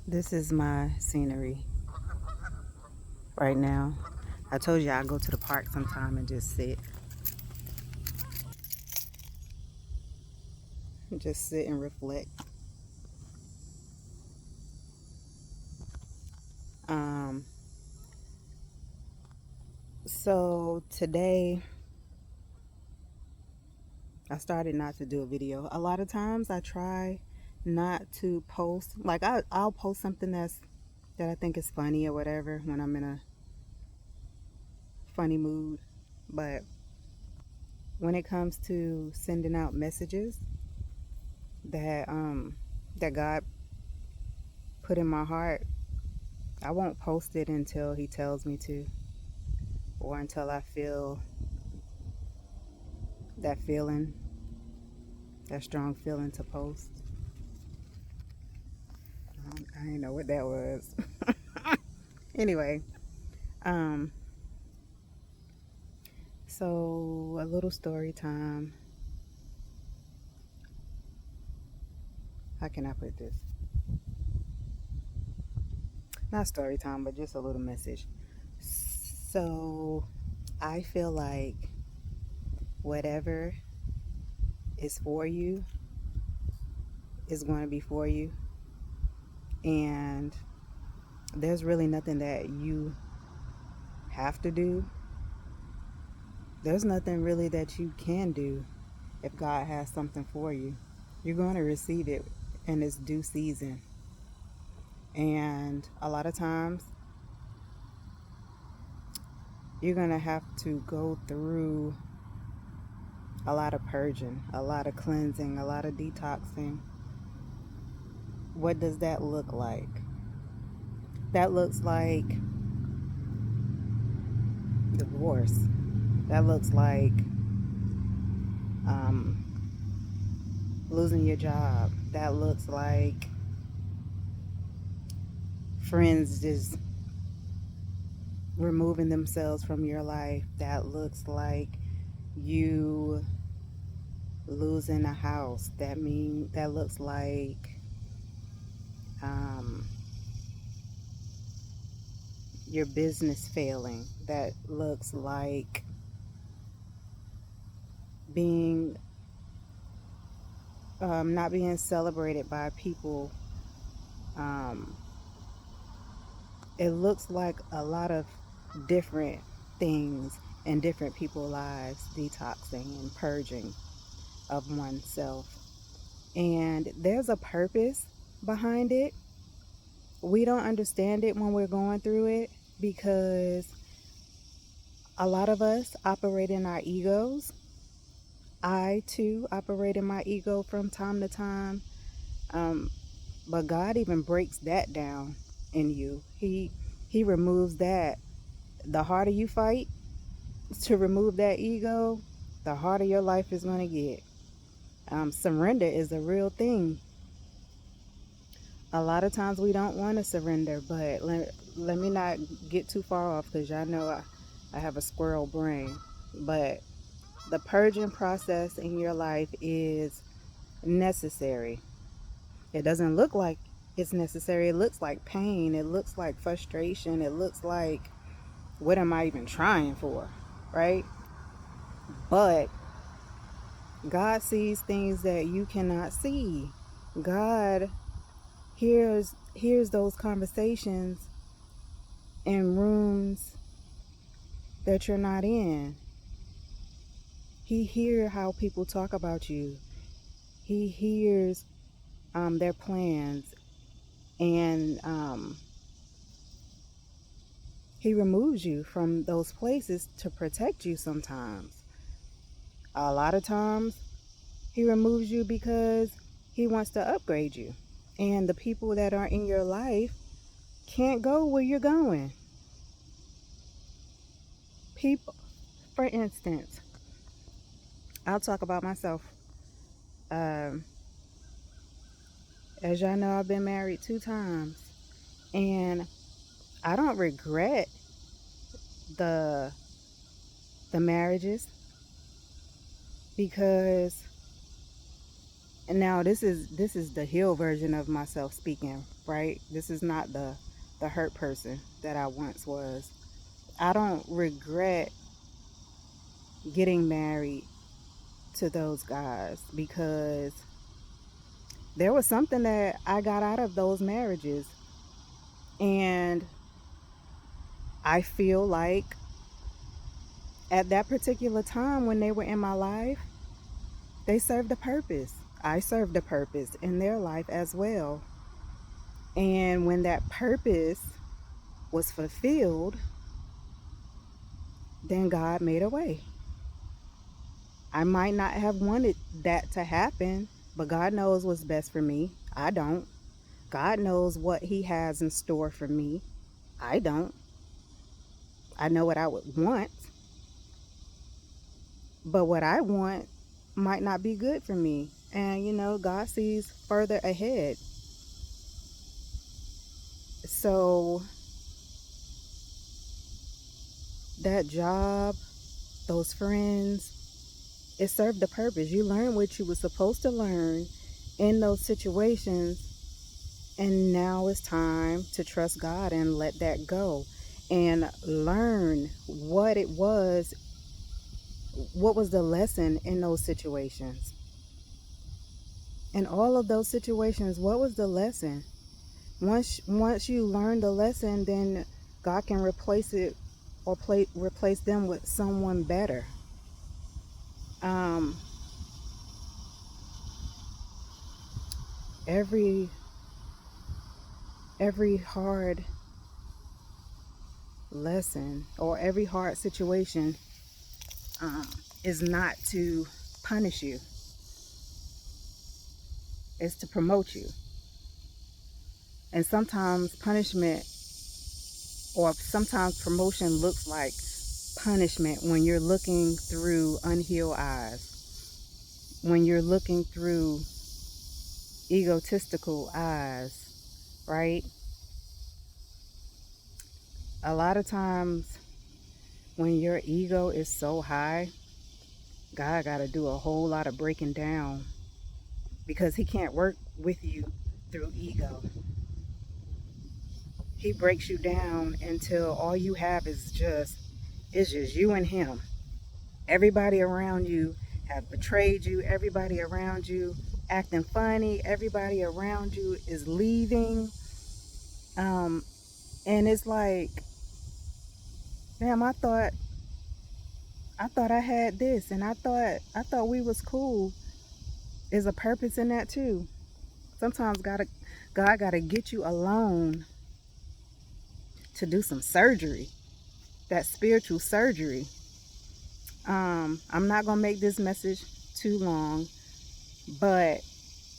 This is my scenery right now. I told you I'd go to the park sometime and just sit. Just sit and reflect. Um, so today I started not to do a video. A lot of times I try not to post. Like I'll post something that I think is funny or whatever when I'm in a funny mood. But when it comes to sending out messages that that God put in my heart, I won't post it until he tells me to, or until I feel that feeling, that strong feeling to post. I didn't know what that was. Anyway, um, so a little story time. How can I put this? Not story time, but just a little message. So I feel like whatever is for you is going to be for you. And there's really nothing that you have to do. There's nothing really that you can do if God has something for you. You're going to receive it in its due season. And a lot of times, you're going to have to go through a lot of purging, a lot of cleansing, a lot of detoxing. What does that look like? That looks like divorce. That looks like um, losing your job. That looks like friends just removing themselves from your life. That looks like you losing a house. That looks like um, your business failing. That looks like being not being celebrated by people. Um, it looks like a lot of different things in different people's lives, detoxing and purging of oneself. And there's a purpose behind it. We don't understand it when we're going through it because a lot of us operate in our egos. I too operate in my ego from time to time. Um, but God even breaks that down in you. He removes that. The harder you fight to remove that ego, the harder your life is going to get. Surrender is a real thing. A lot of times we don't want to surrender, but let me not get too far off because y'all know I have a squirrel brain. But the purging process in your life is necessary. It doesn't look like it's necessary. It looks like pain. It looks like frustration. It looks like, what am I even trying for? Right? But God sees things that you cannot see. God hears those conversations in rooms that you're not in. He hears how people talk about you. He hears their plans, and he removes you from those places to protect you sometimes. A lot of times, he removes you because he wants to upgrade you. And the people that are in your life can't go where you're going. People, for instance, I'll talk about myself. Um, as y'all know, I've been married 2 times, and I don't regret the the marriages because And now this is the healed version of myself speaking, right? This is not the hurt person that I once was. I don't regret getting married to those guys because there was something that I got out of those marriages. And I feel like at that particular time when they were in my life, they served a purpose. I served a purpose in their life as well. And when that purpose was fulfilled, then God made a way. I might not have wanted that to happen, but God knows what's best for me. I don't. God knows what He has in store for me. I don't. I know what I would want, but what I want might not be good for me. And God sees further ahead. So that job, those friends, it served a purpose. You learned what you were supposed to learn in those situations. And now it's time to trust God and let that go and learn what was the lesson in those situations. In all of those situations, what was the lesson? Once you learn the lesson, then God can replace it or replace them with someone better. Um, every every hard lesson or every hard situation um, is not to punish you; it's to promote you. And sometimes punishment or sometimes promotion looks like punishment when you're looking through unhealed eyes, when you're looking through egotistical eyes, right? A lot of times when your ego is so high, God got to do a whole lot of breaking down because He can't work with you through ego. He breaks you down until all you have is just you and Him. Everybody around you have betrayed you. Everybody around you acting funny. Everybody around you is leaving. Um, and it's like, damn, I thought I had this, and I thought we was cool. Is a purpose in that too. Sometimes God gotta get you alone to do some surgery, that spiritual surgery. I'm not gonna make this message too long, but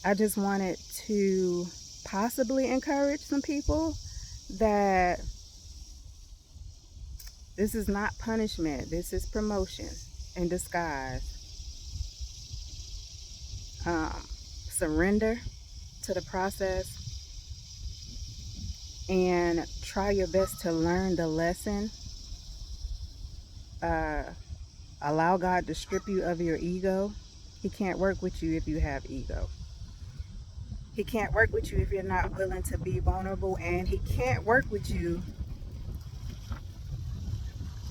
I just wanted to possibly encourage some people that this is not punishment. This is promotion in disguise. Surrender to the process and try your best to learn the lesson. Uh, Allow God to strip you of your ego. He can't work with you if you have ego. He can't work with you if you're not willing to be vulnerable, and He can't work with you.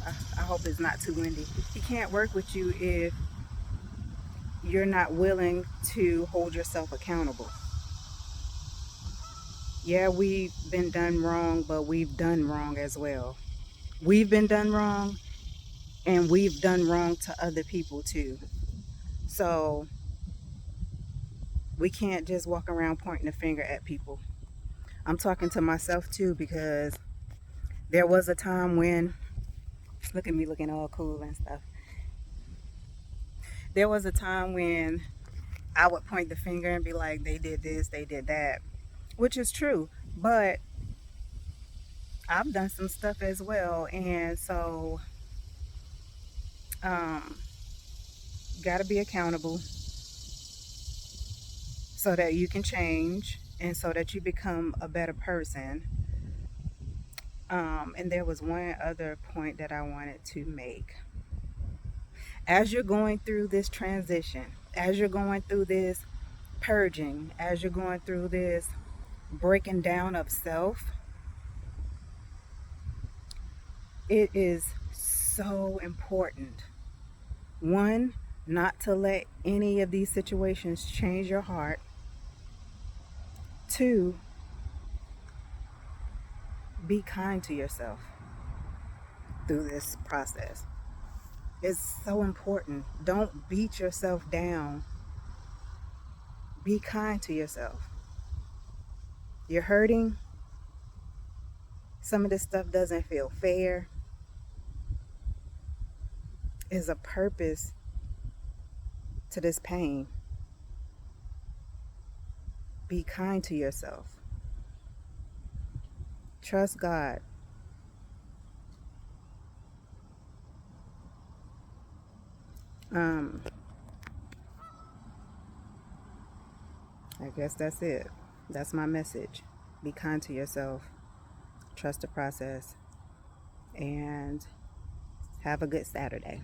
I hope it's not too windy. He can't work with you if you're not willing to hold yourself accountable. Yeah, we've been done wrong, but we've done wrong as well. We've been done wrong, and we've done wrong to other people too. So we can't just walk around pointing a finger at people. I'm talking to myself too because there was a time when, look at me looking all cool and stuff. There was a time when I would point the finger and be like, they did this, they did that, which is true. But I've done some stuff as well. And so, um, got to be accountable so that you can change and so that you become a better person. And there was one other point that I wanted to make. As you're going through this transition, as you're going through this purging, as you're going through this breaking down of self, it is so important. One, not to let any of these situations change your heart. Two, be kind to yourself through this process. It's so important. Don't beat yourself down. Be kind to yourself. You're hurting. Some of this stuff doesn't feel fair. There's a purpose to this pain. Be kind to yourself. Trust God. Um, I guess that's it. That's my message. Be kind to yourself. Trust the process. And have a good Saturday.